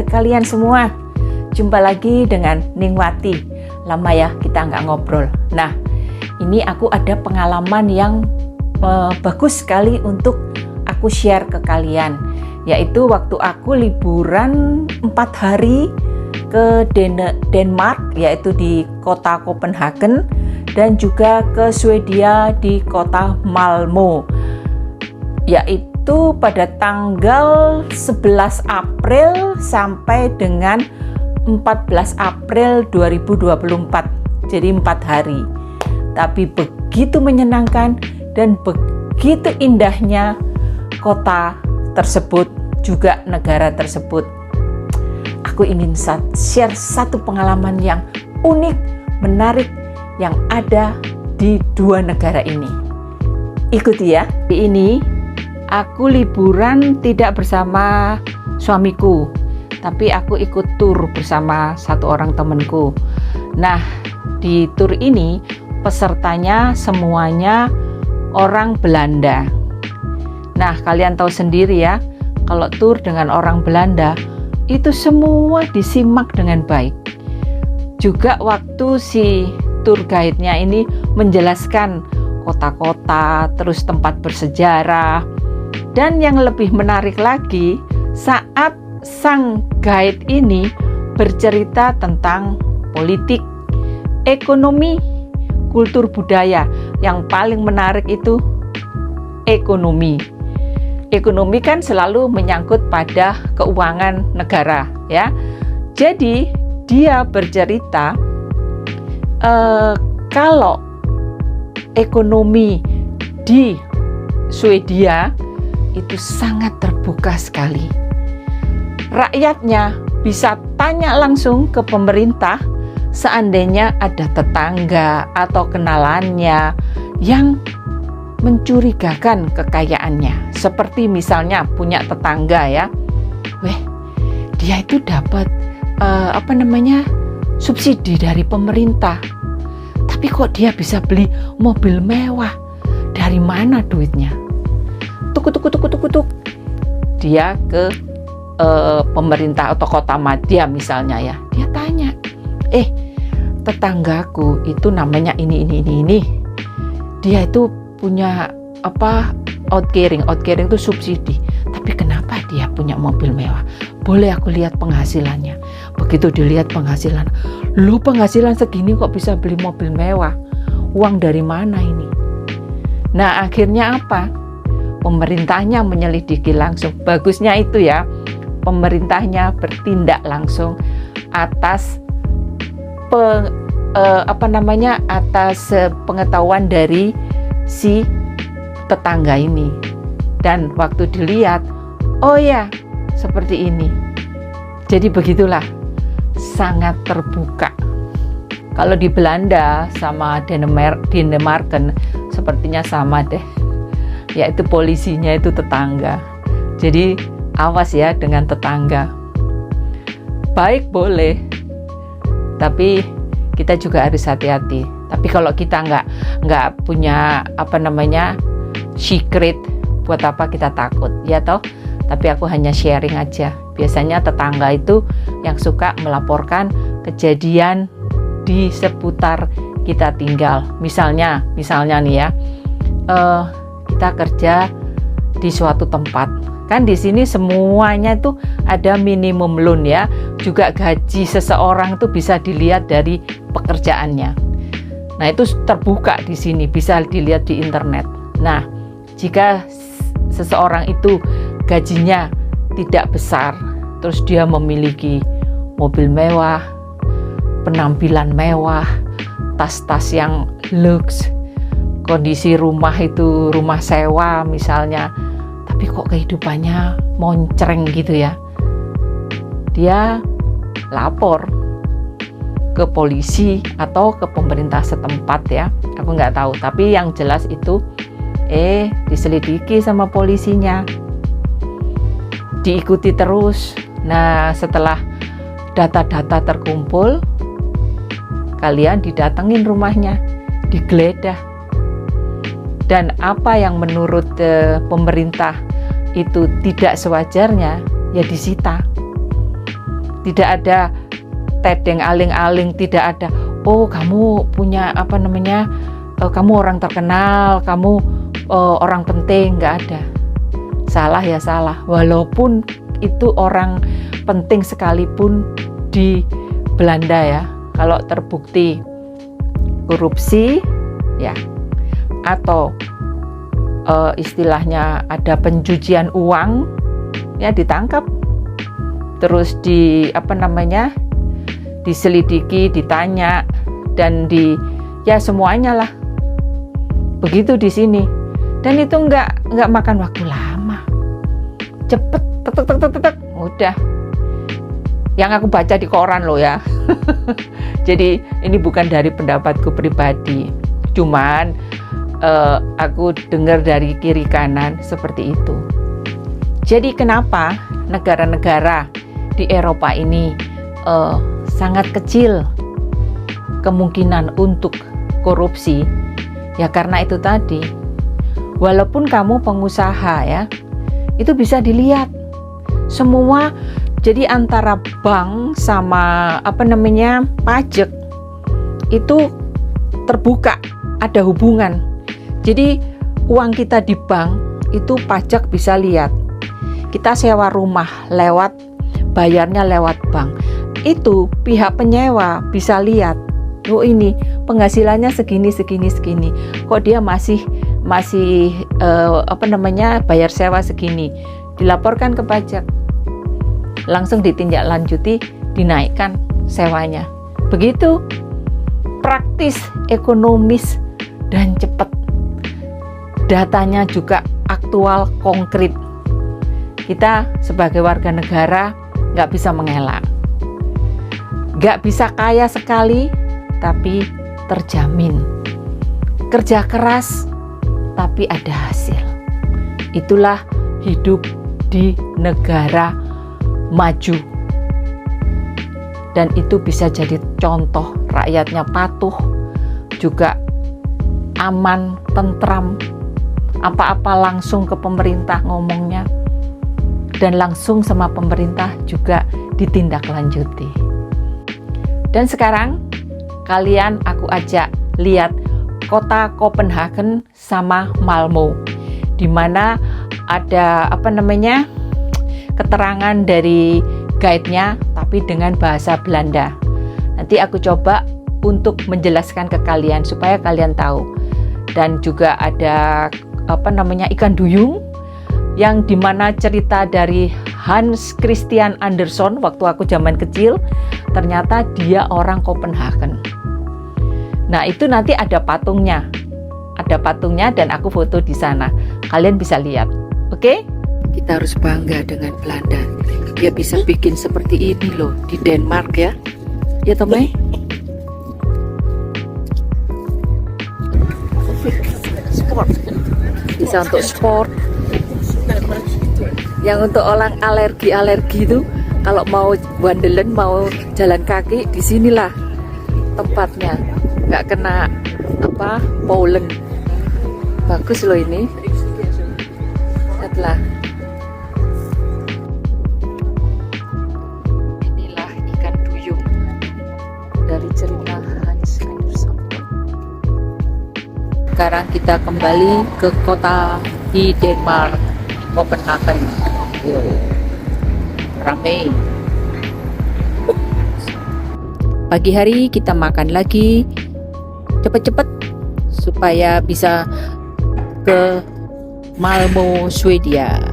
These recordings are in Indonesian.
kalian semua. Jumpa lagi dengan Ningwati. Lama ya kita nggak ngobrol. Nah, ini aku ada pengalaman yang bagus sekali untuk aku share ke kalian. Yaitu waktu aku liburan 4 hari ke Denmark, yaitu di kota Copenhagen, dan juga ke Swedia di kota Malmö. Yaitu pada tanggal 11 April sampai dengan 14 April 2024. Jadi 4 hari. Tapi begitu menyenangkan dan begitu indahnya kota tersebut, juga negara tersebut. Aku ingin share satu pengalaman yang unik, menarik yang ada di 2 negara ini. Ikuti ya. Ini aku liburan tidak bersama suamiku, tapi aku ikut tur bersama satu orang temanku. Nah, di tur ini pesertanya semuanya orang Belanda. Nah, kalian tahu sendiri ya, kalau tur dengan orang Belanda itu semua disimak dengan baik. Juga waktu si tour guide-nya ini menjelaskan kota-kota, terus tempat bersejarah. Dan yang lebih menarik lagi, saat sang guide ini bercerita tentang politik, ekonomi, kultur budaya. Yang paling menarik itu ekonomi. Ekonomi kan selalu menyangkut pada keuangan negara, ya. Jadi dia bercerita kalau ekonomi di Swedia itu sangat terbuka sekali. Rakyatnya bisa tanya langsung ke pemerintah seandainya ada tetangga atau kenalannya yang mencurigakan kekayaannya. Seperti misalnya punya tetangga ya, dia itu dapat subsidi dari pemerintah, tapi kok dia bisa beli mobil mewah? Dari mana duitnya? Tuk. Dia ke pemerintah atau kota madya misalnya ya, dia tanya, tetanggaku itu namanya ini, dia itu punya outcaring itu subsidi, tapi kenapa dia punya mobil mewah? Boleh aku lihat penghasilannya? Begitu dilihat penghasilan, penghasilan segini kok bisa beli mobil mewah? Uang dari mana ini? Nah, akhirnya apa? Pemerintahnya menyelidiki langsung. Bagusnya itu ya, pemerintahnya bertindak langsung atas atas pengetahuan dari si tetangga ini. Dan waktu dilihat, oh ya, seperti ini. Jadi begitulah, sangat terbuka. Kalau di Belanda sama Denmarken sepertinya sama deh. Yaitu polisinya itu tetangga. Jadi awas ya dengan tetangga. Baik boleh, tapi kita juga harus hati-hati. Tapi kalau kita nggak punya secret, buat apa kita takut, ya toh? Tapi aku hanya sharing aja. Biasanya tetangga itu yang suka melaporkan kejadian di seputar kita tinggal. Misalnya nih ya, kita kerja di suatu tempat. Kan di sini semuanya itu ada minimum loan ya. Juga gaji seseorang itu bisa dilihat dari pekerjaannya. Nah, itu terbuka di sini, bisa dilihat di internet. Nah, jika seseorang itu gajinya tidak besar, terus dia memiliki mobil mewah, penampilan mewah, tas-tas yang luks, kondisi rumah itu rumah sewa misalnya, tapi kok kehidupannya moncreng gitu ya, dia lapor ke polisi atau ke pemerintah setempat ya, aku nggak tahu, tapi yang jelas itu diselidiki sama polisinya, diikuti terus. Nah, setelah data-data terkumpul, kalian didatengin rumahnya, digeledah, dan apa yang menurut pemerintah itu tidak sewajarnya ya disita. Tidak ada tedeng aling-aling, tidak ada oh kamu punya kamu orang terkenal, kamu orang penting, nggak ada. Salah ya salah, walaupun itu orang penting sekalipun di Belanda ya, kalau terbukti korupsi ya, atau istilahnya ada pencucian uang ya, ditangkap, terus diselidiki, ditanya, dan semuanya lah. Begitu di sini. Dan itu nggak makan waktu lama, cepet, tek, udah. Yang aku baca di koran loh ya. Jadi ini bukan dari pendapatku pribadi, cuman aku dengar dari kiri kanan seperti itu. Jadi kenapa negara-negara di Eropa ini sangat kecil kemungkinan untuk korupsi? Ya karena itu tadi, walaupun kamu pengusaha ya, itu bisa dilihat semua. Jadi antara bank sama pajak itu terbuka, ada hubungan. Jadi uang kita di bank itu pajak bisa lihat. Kita sewa rumah bayarnya lewat bank. Itu pihak penyewa bisa lihat, oh ini penghasilannya segini. Kok dia masih bayar sewa segini. Dilaporkan ke pajak. Langsung ditindaklanjuti, dinaikkan sewanya. Begitu praktis, ekonomis, dan cepat. Datanya juga aktual, konkret. Kita sebagai warga negara nggak bisa mengelak. Nggak bisa kaya sekali, tapi terjamin. Kerja keras, tapi ada hasil. Itulah hidup di negara maju, dan itu bisa jadi contoh. Rakyatnya patuh, juga aman, tentram, apa-apa langsung ke pemerintah ngomongnya, dan langsung sama pemerintah juga ditindaklanjuti. Dan sekarang aku ajak lihat kota Copenhagen sama Malmö, di mana ada keterangan dari guide-nya tapi dengan bahasa Belanda. Nanti aku coba untuk menjelaskan ke kalian supaya kalian tahu. Dan juga ada ikan duyung, yang dimana cerita dari Hans Christian Andersen waktu aku zaman kecil, ternyata dia orang Copenhagen. Nah itu nanti ada patungnya dan aku foto di sana. Kalian bisa lihat, oke? Kita harus bangga dengan Belanda. Dia bisa bikin seperti ini loh di Denmark ya. Ya Tomei? Sport. Bisa untuk sport. Yang untuk orang alergi itu, kalau mau wandelen, mau jalan kaki, di sinilah tempatnya. Nggak kena pollen. Bagus loh ini. Lihatlah. Inilah ikan duyung dari cerita Hans Andersen. Sekarang kita kembali ke kota di Denmark, Copenhagen. Ramai. Pagi hari kita makan lagi, cepet-cepet supaya bisa ke Malmö, Swedia.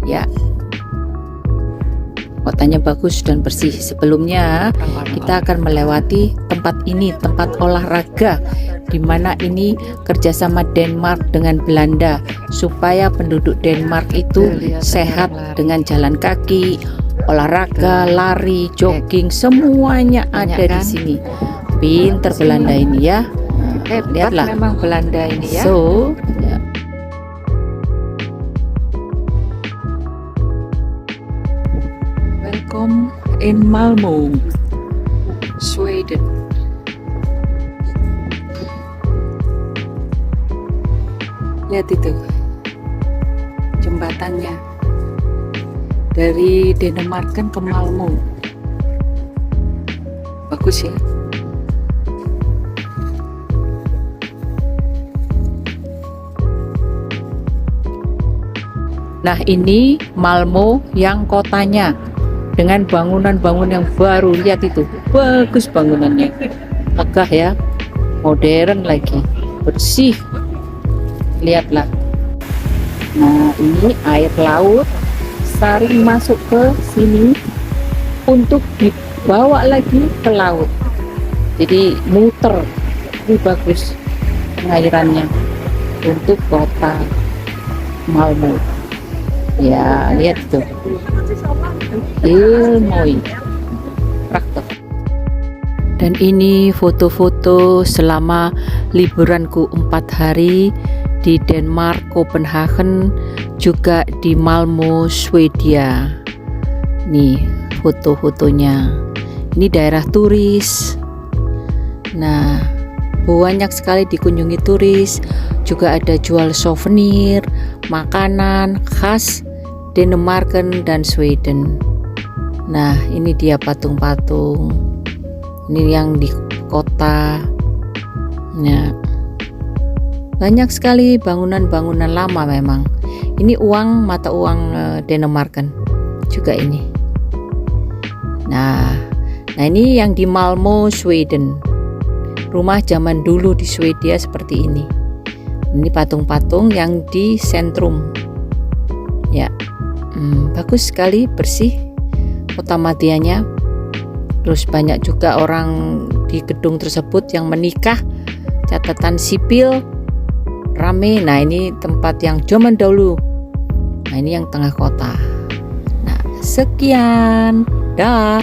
Ya, kotanya bagus dan bersih. Sebelumnya kita akan melewati tempat ini, tempat olahraga, di mana ini kerjasama Denmark dengan Belanda supaya penduduk Denmark itu sehat dengan jalan kaki, olahraga, lari, jogging, semuanya ada di sini. Pinter Belanda ini ya. Lihatlah, memang Belanda ini ya. Welcome in Malmö, Sweden. Lihat itu jembatannya. dari Denemarken ke Malmö. Bagus ya. Nah, ini Malmö yang kotanya dengan bangunan-bangunan yang baru. Lihat itu, bagus bangunannya, megah ya, modern lagi, bersih. Lihatlah. Nah, ini air laut sering masuk ke sini untuk dibawa lagi ke laut. Jadi muter. Ini bagus pengairannya untuk kota Malmö. Ya, lihat tuh. Ilmoi. Praktek. Dan ini foto-foto selama liburanku 4 hari di Denmark, Copenhagen, juga di Malmö, Swedia. Nih foto-fotonya. Ini daerah turis. Nah, banyak sekali dikunjungi turis. Juga ada jual souvenir, makanan khas Denemarken dan Sweden. Nah, ini dia patung-patung. Ini yang di kota. Nah, banyak sekali bangunan-bangunan lama memang. Ini mata uang Denemarken juga ini. Nah, ini yang di Malmö, Sweden. Rumah zaman dulu di Swedia seperti ini. Ini patung-patung yang di sentrum. Ya, bagus sekali, bersih kota Matianya. Terus banyak juga orang di gedung tersebut yang menikah, catatan sipil, rame. Nah, ini tempat yang zaman dahulu. Nah, ini yang tengah kota. Nah, sekian. Dah.